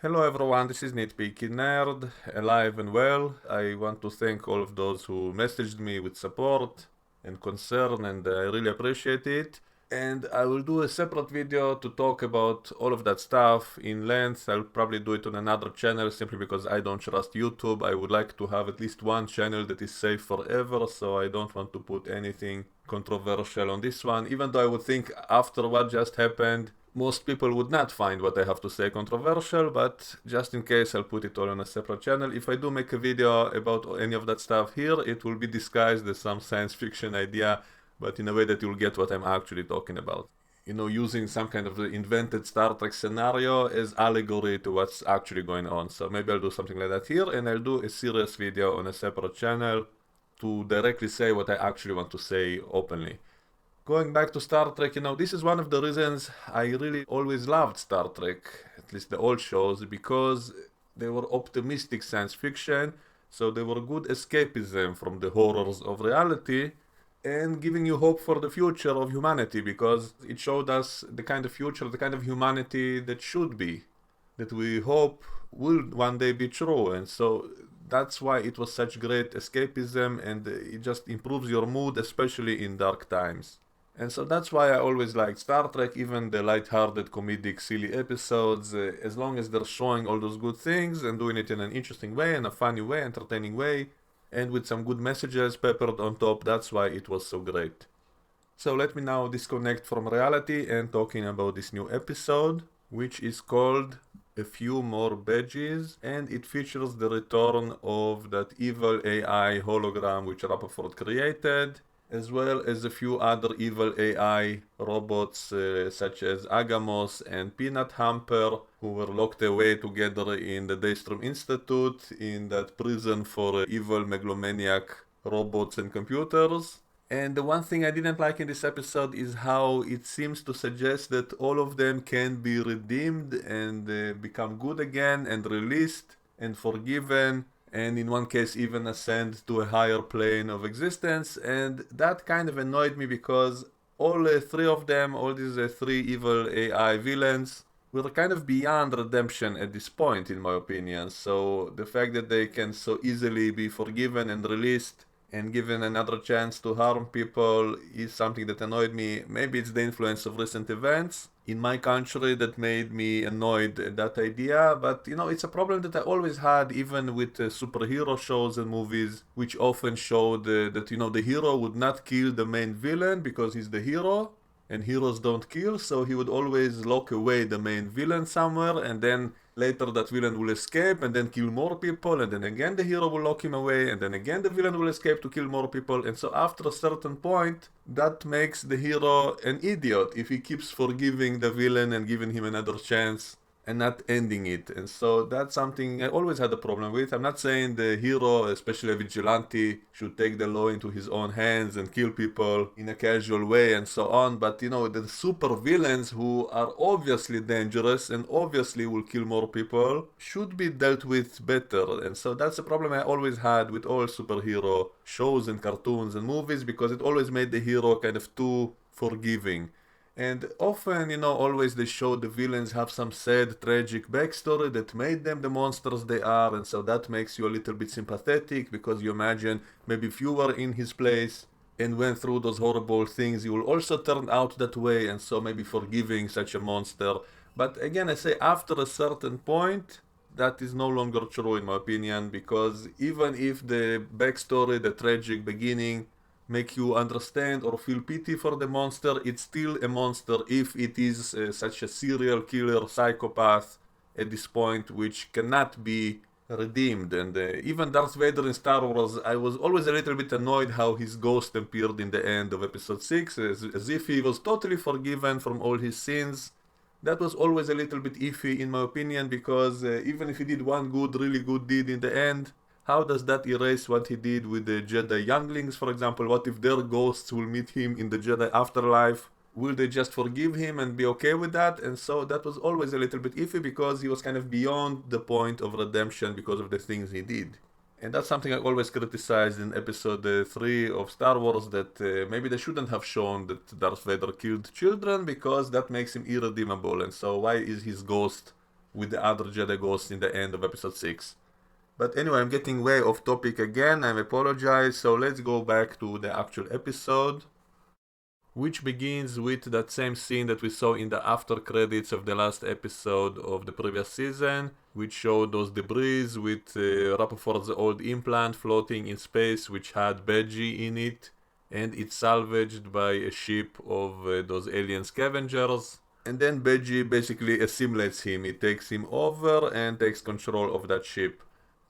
Hello everyone, this is Nitpicking Nerd, alive and well. I want to thank all of those who messaged me with support and concern, and I really appreciate it. And I will do a separate video to talk about all of that stuff in length. I'll probably do it on another channel simply because I don't trust YouTube. I would like to have at least one channel that is safe forever, so I don't want to put anything controversial on this one, even though I would think after what just happened, most people would not find what I have to say controversial, but just in case I'll put it all on a separate channel. If I do make a video about any of that stuff here, it will be disguised as some science fiction idea, but in a way that you'll get what I'm actually talking about. Using some kind of invented Star Trek scenario as allegory to what's actually going on. So maybe I'll do something like that here, and I'll do a serious video on a separate channel to directly say what I actually want to say openly. Going back to Star Trek, this is one of the reasons I really always loved Star Trek, at least the old shows, because they were optimistic science fiction, so they were good escapism from the horrors of reality, and giving you hope for the future of humanity, because it showed us the kind of future, the kind of humanity that should be, that we hope will one day be true. And so that's why it was such great escapism, and it just improves your mood, especially in dark times. And so that's why I always liked Star Trek, even the light-hearted, comedic, silly episodes, as long as they're showing all those good things and doing it in an interesting way, in a funny way, entertaining way, and with some good messages peppered on top. That's why it was so great. So let me now disconnect from reality and talking about this new episode, which is called A Few More Badgeys, and it features the return of that evil AI hologram which Rappaport created, as well as a few other evil AI robots such as Agamos and Peanut Hamper, who were locked away together in the Daystrom Institute, in that prison for evil megalomaniac robots and computers. And the one thing I didn't like in this episode is how it seems to suggest that all of them can be redeemed and become good again and released and forgiven, and in one case even ascend to a higher plane of existence. And that kind of annoyed me because all three of them, all these three evil AI villains, were kind of beyond redemption at this point, in my opinion. So the fact that they can so easily be forgiven and released and given another chance to harm people is something that annoyed me. Maybe it's the influence of recent events in my country that made me annoyed at that idea, but it's a problem that I always had, even with superhero shows and movies, which often showed that the hero would not kill the main villain because he's the hero, and heroes don't kill, so he would always lock away the main villain somewhere, and then later that villain will escape and then kill more people, and then again the hero will lock him away, and then again the villain will escape to kill more people. And so after a certain point, that makes the hero an idiot if he keeps forgiving the villain and giving him another chance and not ending it. And so that's something I always had a problem with. I'm not saying the hero, especially a vigilante, should take the law into his own hands and kill people in a casual way and so on, but the super villains who are obviously dangerous and obviously will kill more people should be dealt with better. And so that's a problem I always had with all superhero shows and cartoons and movies, because it always made the hero kind of too forgiving. And often, always they show the villains have some sad, tragic backstory that made them the monsters they are, and so that makes you a little bit sympathetic, because you imagine maybe if you were in his place and went through those horrible things, you will also turn out that way, and so maybe forgiving such a monster. But again, I say after a certain point, that is no longer true in my opinion, because even if the backstory, the tragic beginning, make you understand or feel pity for the monster, it's still a monster if it is such a serial killer psychopath at this point, which cannot be redeemed. And even Darth Vader in Star Wars, I was always a little bit annoyed how his ghost appeared in the end of episode 6, as if he was totally forgiven from all his sins. That was always a little bit iffy in my opinion, because even if he did one good, really good deed in the end, how does that erase what he did with the Jedi younglings, for example? What if their ghosts will meet him in the Jedi afterlife? Will they just forgive him and be okay with that? And so that was always a little bit iffy, because he was kind of beyond the point of redemption because of the things he did. And that's something I always criticized in episode 3 of Star Wars, that maybe they shouldn't have shown that Darth Vader killed children, because that makes him irredeemable. And so why is his ghost with the other Jedi Ghosts in the end of episode 6. But anyway, I'm getting way off topic again, I apologize, so let's go back to the actual episode, which begins with that same scene that we saw in the after credits of the last episode of the previous season, which showed those debris with Rappaport's old implant floating in space, which had Badgey in it, and it's salvaged by a ship of those alien scavengers. And then Badgey basically assimilates him. He takes him over and takes control of that ship.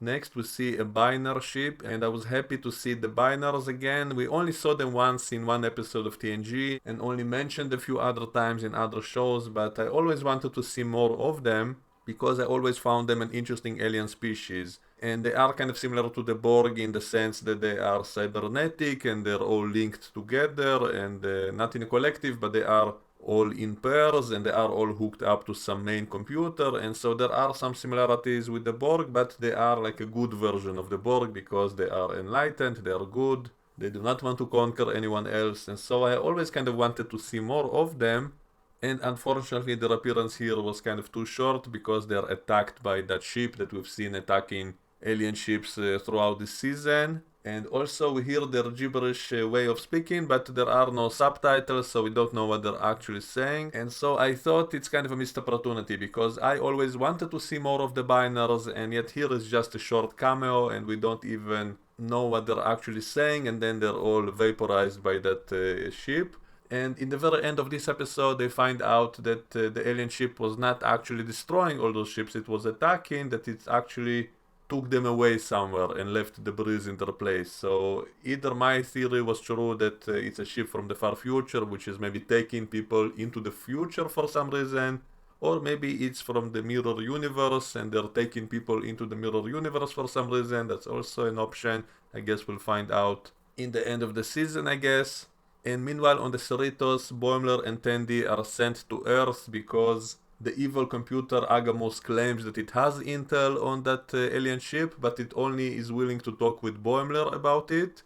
Next we see a Biner ship, and I was happy to see the Biners again. We only saw them once in one episode of TNG and only mentioned a few other times in other shows, but I always wanted to see more of them because I always found them an interesting alien species. And they are kind of similar to the Borg in the sense that they are cybernetic and they're all linked together and not in a collective, but they are all in pairs and they are all hooked up to some main computer, and so there are some similarities with the Borg, but they are like a good version of the Borg because they are enlightened, they are good, they do not want to conquer anyone else, and so I always kind of wanted to see more of them. And unfortunately their appearance here was kind of too short because they're attacked by that ship that we've seen attacking alien ships throughout this season. And also we hear their gibberish way of speaking, but there are no subtitles, so we don't know what they're actually saying. And so I thought it's kind of a missed opportunity because I always wanted to see more of the Biners, and yet here is just a short cameo and we don't even know what they're actually saying, and then they're all vaporized by that ship. And in the very end of this episode they find out that the alien ship was not actually destroying all those ships it was attacking, that it's actually took them away somewhere and left debris in their place. So either my theory was true that it's a ship from the far future which is maybe taking people into the future for some reason, or maybe it's from the mirror universe and they're taking people into the mirror universe for some reason. That's also an option. I guess we'll find out in the end of the season, I guess. And meanwhile on the Cerritos, Boimler and Tandy are sent to Earth because the evil computer Agamotz claims that it has intel on that alien ship, but it only is willing to talk with Boimler about it.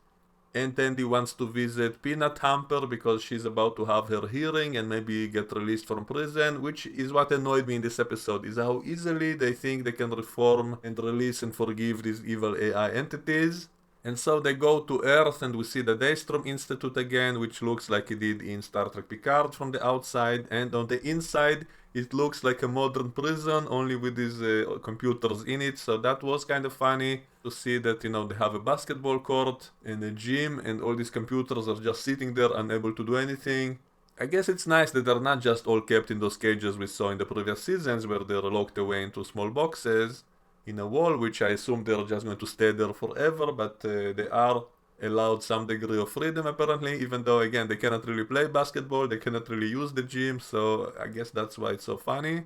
And Tandy wants to visit Peanut Hamper because she's about to have her hearing and maybe get released from prison, which is what annoyed me in this episode, is how easily they think they can reform and release and forgive these evil AI entities. And so they go to Earth and we see the Daystrom Institute again, which looks like it did in Star Trek Picard from the outside, and on the inside it looks like a modern prison, only with these computers in it. So that was kind of funny to see that, you know, they have a basketball court and a gym and all these computers are just sitting there unable to do anything. I guess it's nice that they're not just all kept in those cages we saw in the previous seasons where they're locked away into small boxes in a wall, which I assume they're just going to stay there forever, but they are allowed some degree of freedom apparently, even though again they cannot really play basketball, they cannot really use the gym, so I guess that's why it's so funny.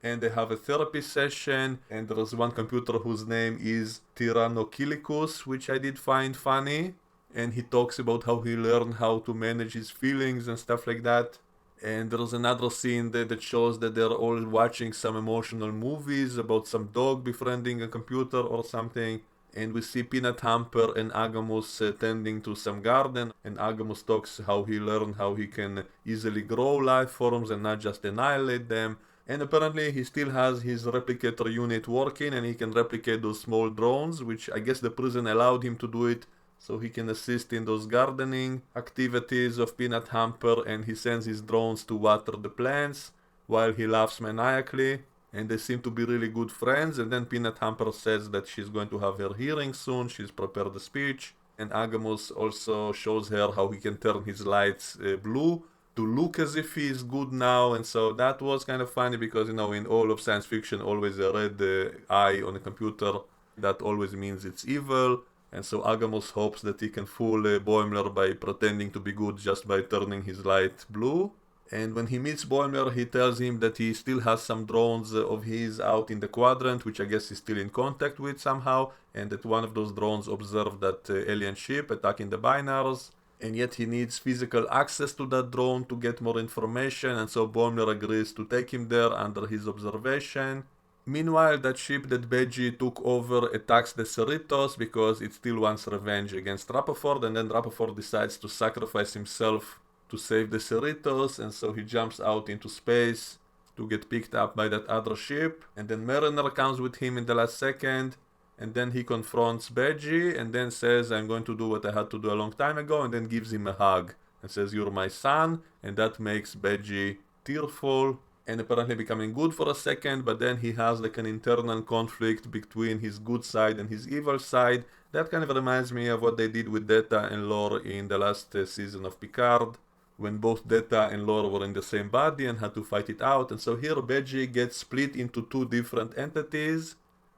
And they have a therapy session, and there's one computer whose name is Tyrannokilicus, which I did find funny, and he talks about how he learned how to manage his feelings and stuff like that. And there's another scene that shows that they're all watching some emotional movies about some dog befriending a computer or something. And we see Peanut Hamper and Agamotz tending to some garden, and Agamotz talks how he learned how he can easily grow life forms and not just annihilate them. And apparently he still has his replicator unit working and he can replicate those small drones, which I guess the prison allowed him to do it so he can assist in those gardening activities of Peanut Hamper, and he sends his drones to water the plants while he laughs maniacally. And they seem to be really good friends, and then Peanut Hamper says that she's going to have her hearing soon, she's prepared a speech, and Agamotz also shows her how he can turn his lights blue to look as if he is good now. And so that was kind of funny because, you know, in all of science fiction always a red eye on a computer, that always means it's evil. And so Agamotz hopes that he can fool Boimler by pretending to be good just by turning his light blue. And when he meets Boimler, he tells him that he still has some drones of his out in the quadrant, which I guess he's still in contact with somehow, and that one of those drones observed that alien ship attacking the Binars, and yet he needs physical access to that drone to get more information, and so Boimler agrees to take him there under his observation. Meanwhile, that ship that Badgey took over attacks the Cerritos because it still wants revenge against Rappaport, and then Rappaport decides to sacrifice himself to save the Cerritos, and so he jumps out into space to get picked up by that other ship. And then Mariner comes with him in the last second. And then he confronts Badgey and then says, I'm going to do what I had to do a long time ago, and then gives him a hug and says, you're my son. And that makes Badgey tearful and apparently becoming good for a second, but then he has like an internal conflict between his good side and his evil side. That kind of reminds me of what they did with Data and Lore in the last season of Picard, when both Data and Lore were in the same body and had to fight it out. And so here Badgey gets split into two different entities.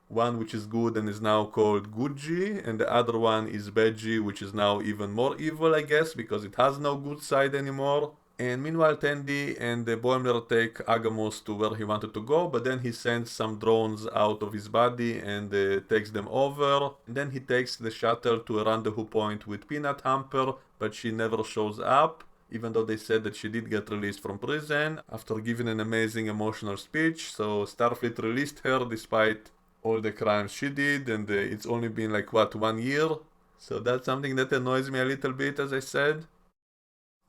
One which is good and is now called Gucci, and the other one is Badgey, which is now even more evil, I guess, because it has no good side anymore. And meanwhile, Tandy and Boimler take Agamos to where he wanted to go, but then he sends some drones out of his body and takes them over. And then he takes the shuttle to a rendezvous point with Peanut Hamper, but she never shows up, even though they said that she did get released from prison after giving an amazing emotional speech. So Starfleet released her despite all the crimes she did, and it's only been like, what, 1 year? So that's something that annoys me a little bit, as I said.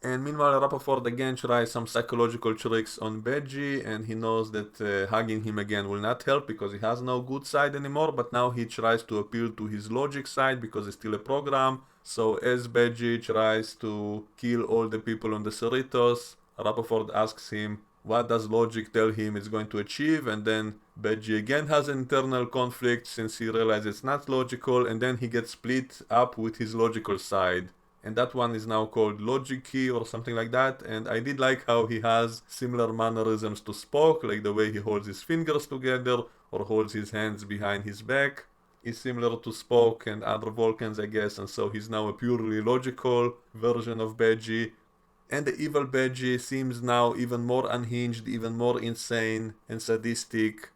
And meanwhile, Rappaport again tries some psychological tricks on Badgey, and he knows that hugging him again will not help because he has no good side anymore, but now he tries to appeal to his logic side because it's still a program. So as Badgey tries to kill all the people on the Cerritos, Rappaport asks him, what does logic tell him it's going to achieve? And then Badgey again has an internal conflict since he realizes it's not logical, and then he gets split up with his logical side. And that one is now called Logic Key or something like that. And I did like how he has similar mannerisms to Spock, like the way he holds his fingers together or holds his hands behind his back is similar to Spock and other Vulcans, I guess. And so he's now a purely logical version of Badgey. And the evil Badgey seems now even more unhinged, even more insane and sadistic.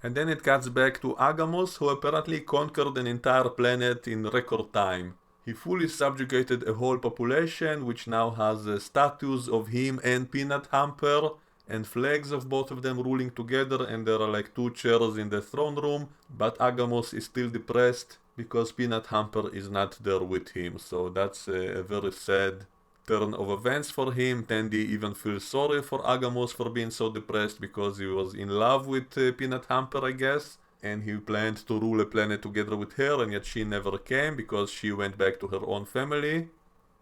And then it cuts back to Agamos, who apparently conquered an entire planet in record time. He fully subjugated a whole population, which now has statues of him and Peanut Hamper, and flags of both of them ruling together, and there are like 2 chairs in the throne room, but Agamos is still depressed because Peanut Hamper is not there with him, so that's a very sad turn of events for him. Tandy even feels sorry for Agamos for being so depressed because he was in love with Peanut Hamper, I guess. And he planned to rule a planet together with her, and yet she never came because she went back to her own family.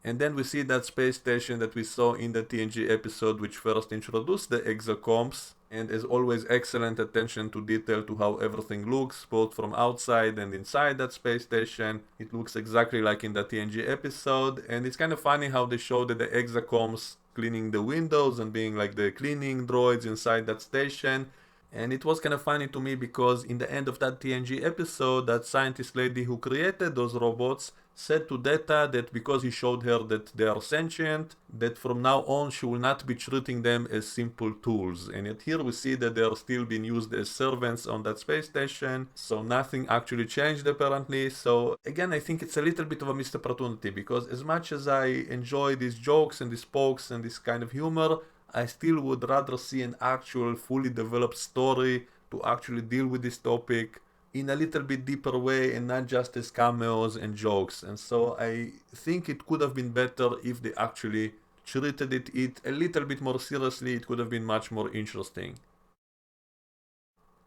And then we see that space station that we saw in the TNG episode which first introduced the Exocomps, and as always excellent attention to detail to how everything looks, both from outside and inside that space station. It looks exactly like in the TNG episode, and it's kind of funny how they show that the Exocomps cleaning the windows and being like the cleaning droids inside that station. And it was kind of funny to me because in the end of that TNG episode, that scientist lady who created those robots said to Data that because he showed her that they are sentient, that from now on she will not be treating them as simple tools. And yet here we see that they are still being used as servants on that space station, so nothing actually changed apparently. So again, I think it's a little bit of a missed opportunity, because as much as I enjoy these jokes and these pokes and this kind of humor, I still would rather see an actual fully developed story to actually deal with this topic in a little bit deeper way and not just as cameos and jokes. And so I think it could have been better if they actually treated it a little bit more seriously. It could have been much more interesting.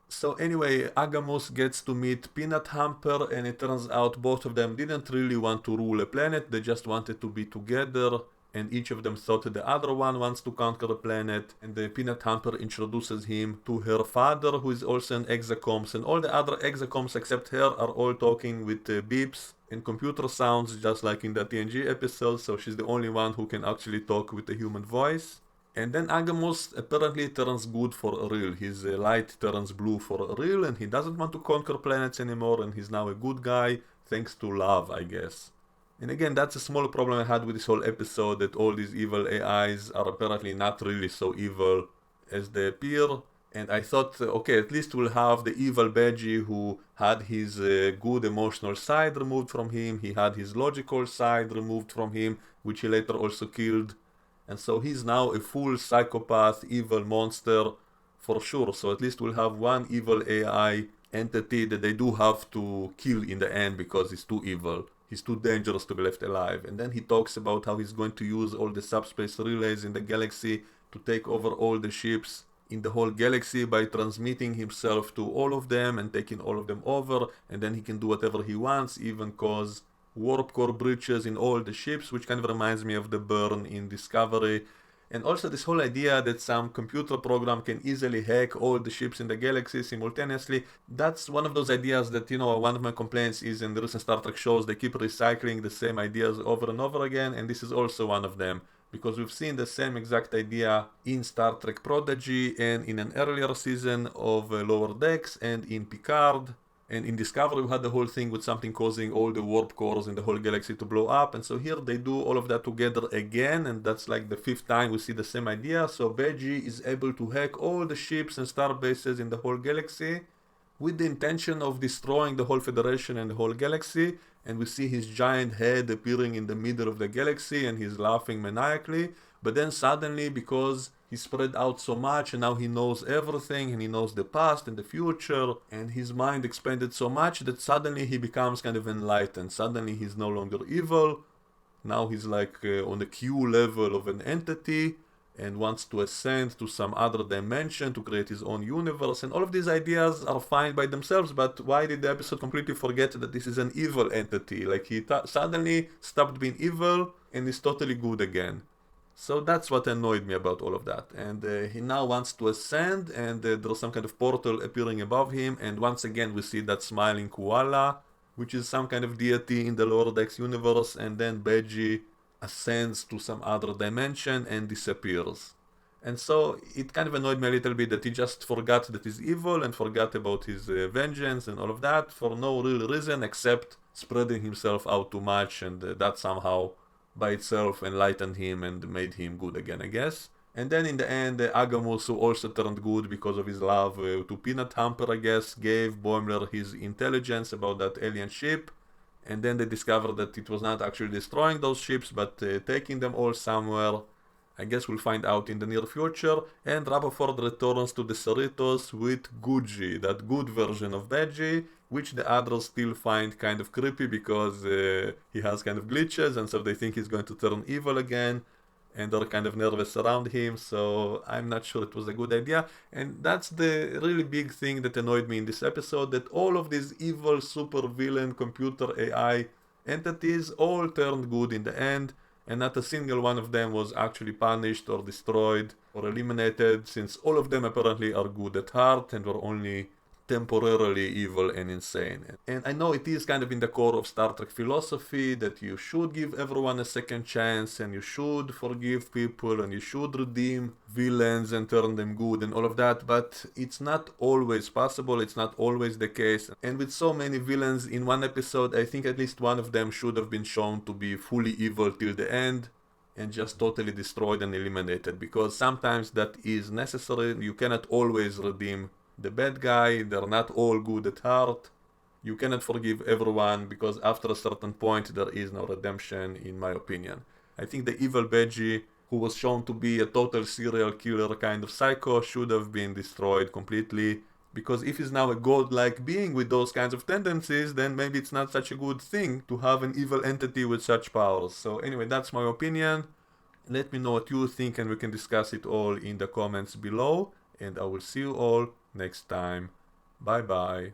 So anyway, Agamos gets to meet Peanut Hamper, and it turns out both of them didn't really want to rule a planet, they just wanted to be together. And each of them thought the other one wants to conquer a planet, and the Peanut Hamper introduces him to her father, who is also an Exocomps, and all the other Exocomps except her are all talking with beeps and computer sounds, just like in the TNG episode, so she's the only one who can actually talk with a human voice. And then Agamos apparently turns good for real. His light turns blue for real, and he doesn't want to conquer planets anymore, and he's now a good guy, thanks to love, I guess. And again, that's a small problem I had with this whole episode, that all these evil AIs are apparently not really so evil as they appear. And I thought, okay, at least we'll have the evil Badgey who had his good emotional side removed from him, he had his logical side removed from him, which he later also killed. And so he's now a full psychopath, evil monster for sure. So at least we'll have one evil AI entity that they do have to kill in the end because he's too evil. He's too dangerous to be left alive. And then he talks about how he's going to use all the subspace relays in the galaxy to take over all the ships in the whole galaxy by transmitting himself to all of them and taking all of them over, and then he can do whatever he wants, even cause warp core breaches in all the ships, which kind of reminds me of the burn in Discovery. And also this whole idea that some computer program can easily hack all the ships in the galaxy simultaneously, that's one of those ideas that, one of my complaints is in the recent Star Trek shows, they keep recycling the same ideas over and over again, and this is also one of them. Because we've seen the same exact idea in Star Trek Prodigy and in an earlier season of Lower Decks and in Picard. And in Discovery we had the whole thing with something causing all the warp cores in the whole galaxy to blow up, and so here they do all of that together again, and that's like the 5th time we see the same idea. So Badgey is able to hack all the ships and star bases in the whole galaxy with the intention of destroying the whole Federation and the whole galaxy, and we see his giant head appearing in the middle of the galaxy and he's laughing maniacally. But then suddenly, because he spread out so much and now he knows everything and he knows the past and the future, and his mind expanded so much that suddenly he becomes kind of enlightened. Suddenly he's no longer evil. Now he's like on the Q level of an entity and wants to ascend to some other dimension to create his own universe. And all of these ideas are fine by themselves, but why did the episode completely forget that this is an evil entity? Like he suddenly stopped being evil and is totally good again. So that's what annoyed me about all of that. And he now wants to ascend, and there's some kind of portal appearing above him, and once again we see that smiling koala, which is some kind of deity in the Lower Decks universe, and then Badgey ascends to some other dimension and disappears. And so it kind of annoyed me a little bit that he just forgot that he's evil and forgot about his vengeance and all of that for no real reason except spreading himself out too much, and that somehow by itself enlightened him and made him good again, I guess. And then in the end, Agamus, who also turned good because of his love to Peanut Hamper, I guess, gave Boimler his intelligence about that alien ship. And then they discovered that it was not actually destroying those ships, but taking them all somewhere. I guess we'll find out in the near future. And Rappaport returns to the Cerritos with Gucci, that good version of Badgey, which the others still find kind of creepy because he has kind of glitches, and so they think he's going to turn evil again, and they're kind of nervous around him, so I'm not sure it was a good idea. And that's the really big thing that annoyed me in this episode, that all of these evil super villain computer AI entities all turned good in the end, and not a single one of them was actually punished or destroyed or eliminated, since all of them apparently are good at heart and were only temporarily evil and insane. And I know it is kind of in the core of Star Trek philosophy that you should give everyone a second chance, and you should forgive people, and you should redeem villains and turn them good and all of that, but it's not always possible, it's not always the case. And with so many villains in one episode, I think at least one of them should have been shown to be fully evil till the end and just totally destroyed and eliminated, because sometimes that is necessary. You cannot always redeem the bad guy, they're not all good at heart. You cannot forgive everyone, because after a certain point there is no redemption, in my opinion. I think the evil Badgey, who was shown to be a total serial killer kind of psycho, should have been destroyed completely, because if he's now a godlike being with those kinds of tendencies, then maybe it's not such a good thing to have an evil entity with such powers. So anyway, that's my opinion. Let me know what you think, and we can discuss it all in the comments below, and I will see you all next time. Bye bye.